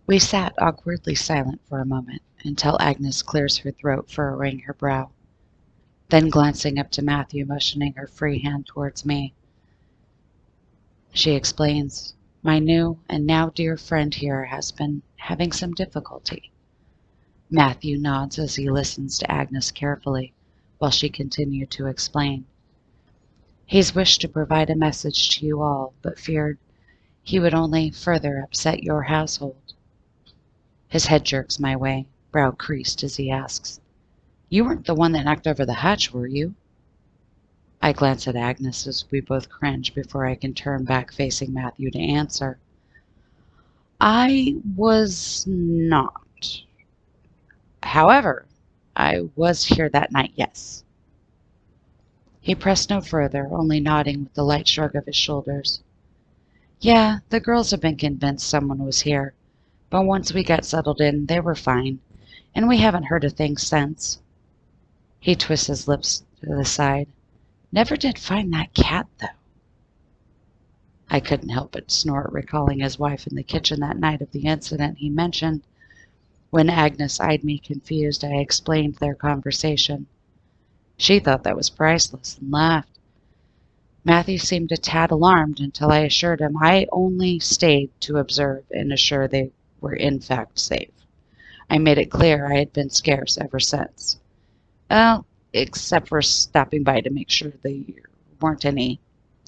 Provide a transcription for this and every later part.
We sat awkwardly silent for a moment, until Agnes clears her throat, furrowing her brow. Then glancing up to Matthew, motioning her free hand towards me, she explains, "My new and now dear friend here has been having some difficulty." Matthew nods as he listens to Agnes carefully, while she continued to explain. "He's wished to provide a message to you all, but feared he would only further upset your household." His head jerks my way, brow creased, as he asks, "You weren't the one that knocked over the hutch, were you?" I glance at Agnes as we both cringe before I can turn back facing Matthew to answer. "I was not. However, I was here that night, yes." He pressed no further, only nodding with a light shrug of his shoulders. "Yeah, the girls have been convinced someone was here, but once we got settled in, they were fine, and we haven't heard a thing since." He twists his lips to the side. "Never did find that cat, though." I couldn't help but snort, recalling his wife in the kitchen that night of the incident he mentioned. When Agnes eyed me confused, I explained their conversation. She thought that was priceless and laughed. Matthew seemed a tad alarmed until I assured him I only stayed to observe and assure they were in fact safe. I made it clear I had been scarce ever since. Well, except for stopping by to make sure there weren't any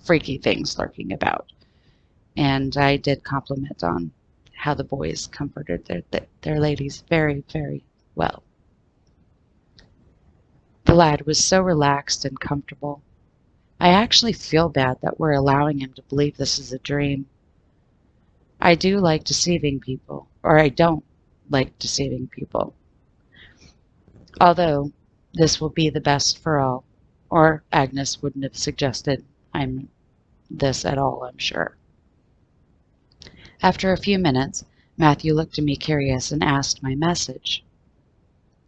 freaky things lurking about. And I did compliment on how the boys comforted their ladies very, very well. The lad was so relaxed and comfortable. I actually feel bad that we're allowing him to believe this is a dream. I do like deceiving people, or I don't like deceiving people. Although this will be the best for all, or Agnes wouldn't have suggested this at all, I'm sure. After a few minutes, Matthew looked at me curious and asked my message.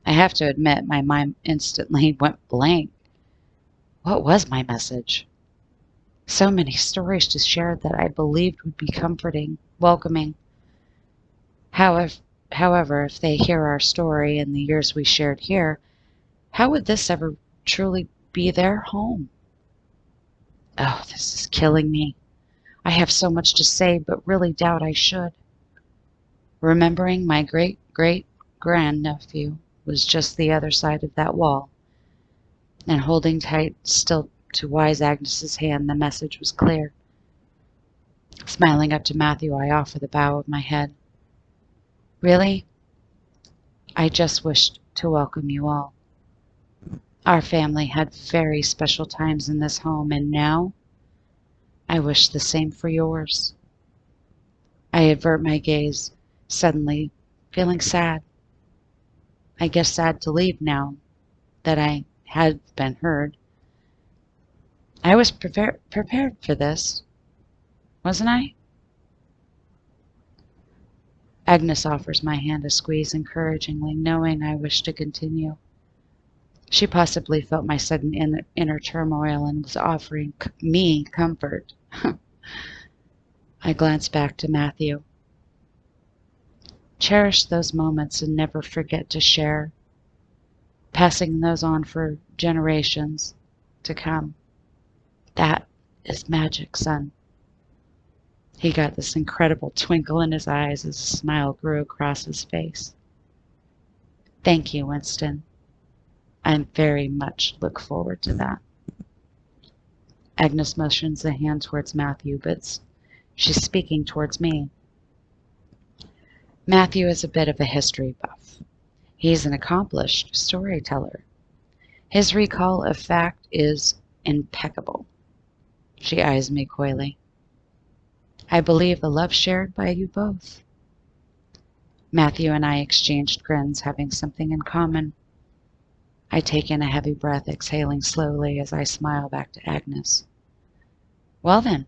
I have to admit, my mind instantly went blank. What was my message? So many stories to share that I believed would be comforting, welcoming. However, if they hear our story and the years we shared here, how would this ever truly be their home? Oh, this is killing me. I have so much to say, but really doubt I should. Remembering my great-great-grandnephew was just the other side of that wall, and holding tight still to wise Agnes's hand, the message was clear. Smiling up to Matthew, I offer the bow of my head. Really, I just wished to welcome you all. Our family had very special times in this home, and now I wish the same for yours. I avert my gaze, suddenly feeling sad. I guess sad to leave now that I had been heard. I was prepared for this, wasn't I? Agnes offers my hand a squeeze encouragingly, knowing I wish to continue. She possibly felt my sudden inner turmoil and was offering me comfort. I glanced back to Matthew. Cherish those moments and never forget to share, passing those on for generations to come. That is magic, son. He got this incredible twinkle in his eyes as a smile grew across his face. Thank you, Winston. I very much look forward to that. Agnes motions a hand towards Matthew, but she's speaking towards me. Matthew is a bit of a history buff. He's an accomplished storyteller. His recall of fact is impeccable. She eyes me coyly. I believe a love shared by you both. Matthew and I exchanged grins, having something in common. I take in a heavy breath, exhaling slowly as I smile back to Agnes. Well then,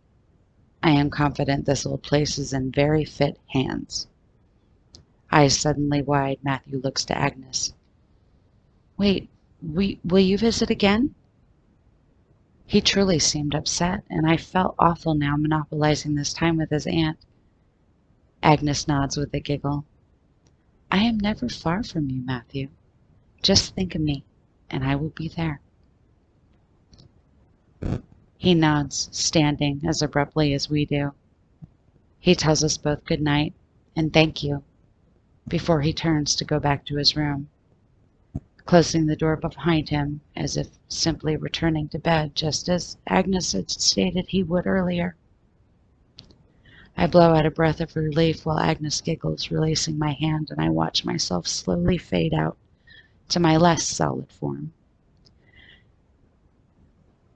I am confident this old place is in very fit hands. Eyes suddenly wide, Matthew looks to Agnes. Wait, will you visit again? He truly seemed upset, and I felt awful now monopolizing this time with his aunt. Agnes nods with a giggle. I am never far from you, Matthew. Just think of me, and I will be there. He nods, standing as abruptly as we do. He tells us both good night and thank you before he turns to go back to his room, closing the door behind him as if simply returning to bed, just as Agnes had stated he would earlier. I blow out a breath of relief while Agnes giggles, releasing my hand, and I watch myself slowly fade out to my less solid form.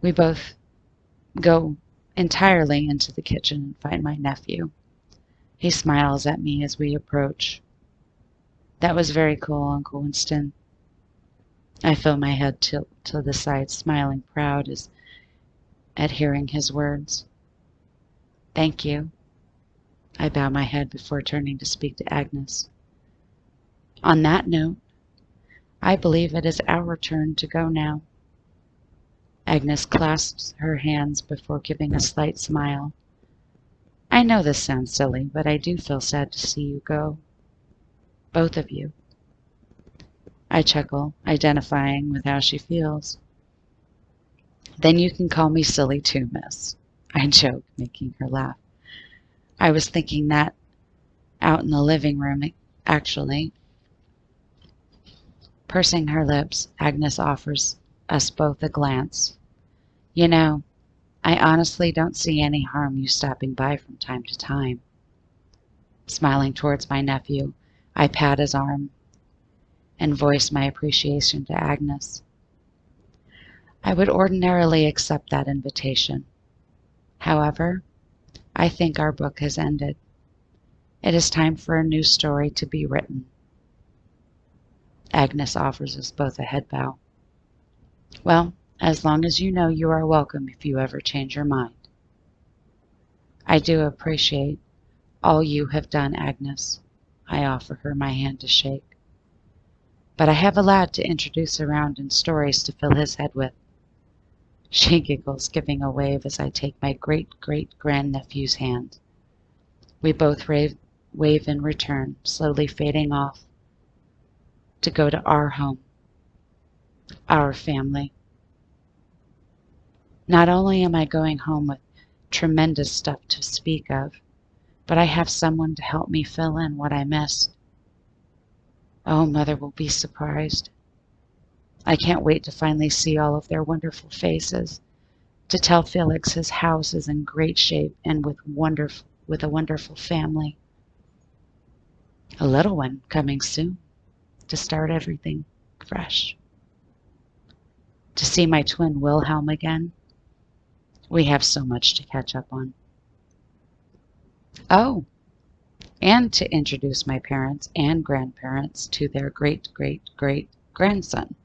We both go entirely into the kitchen and find my nephew. He smiles at me as we approach. That was very cool, Uncle Winston. I feel my head tilt to the side, smiling proud at hearing his words. Thank you. I bow my head before turning to speak to Agnes. On that note, I believe it is our turn to go now. Agnes clasps her hands before giving a slight smile. I know this sounds silly, but I do feel sad to see you go. Both of you. I chuckle, identifying with how she feels. Then you can call me silly too, miss. I joke, making her laugh. I was thinking that out in the living room, actually. Pursing her lips, Agnes offers us both a glance. You know, I honestly don't see any harm you stopping by from time to time. Smiling towards my nephew, I pat his arm and voice my appreciation to Agnes. I would ordinarily accept that invitation. However, I think our book has ended. It is time for a new story to be written. Agnes offers us both a head bow. Well, as long as you know you are welcome if you ever change your mind. I do appreciate all you have done, Agnes. I offer her my hand to shake. But I have a lad to introduce around and stories to fill his head with. She giggles, giving a wave as I take my great-great-grandnephew's hand. We both wave in return, slowly fading off to go to our home, our family. Not only am I going home with tremendous stuff to speak of, but I have someone to help me fill in what I missed. Oh, Mother will be surprised. I can't wait to finally see all of their wonderful faces, to tell Felix his house is in great shape and with a wonderful family. A little one coming soon to start everything fresh. To see my twin Wilhelm again. We have so much to catch up on. Oh, and to introduce my parents and grandparents to their great-great-great-grandson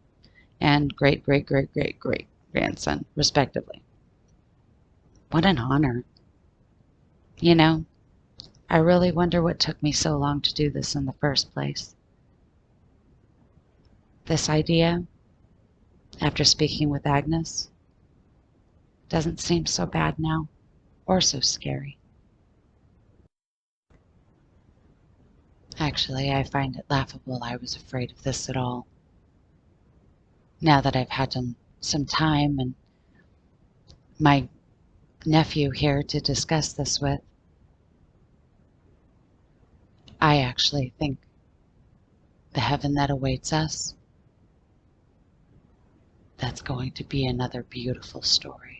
and great-great-great-great-grandson, respectively. What an honor. You know, I really wonder what took me so long to do this in the first place. This idea, after speaking with Agnes, doesn't seem so bad now, or so scary. Actually, I find it laughable I was afraid of this at all. Now that I've had some time and my nephew here to discuss this with, I actually think the heaven that awaits us, that's going to be another beautiful story.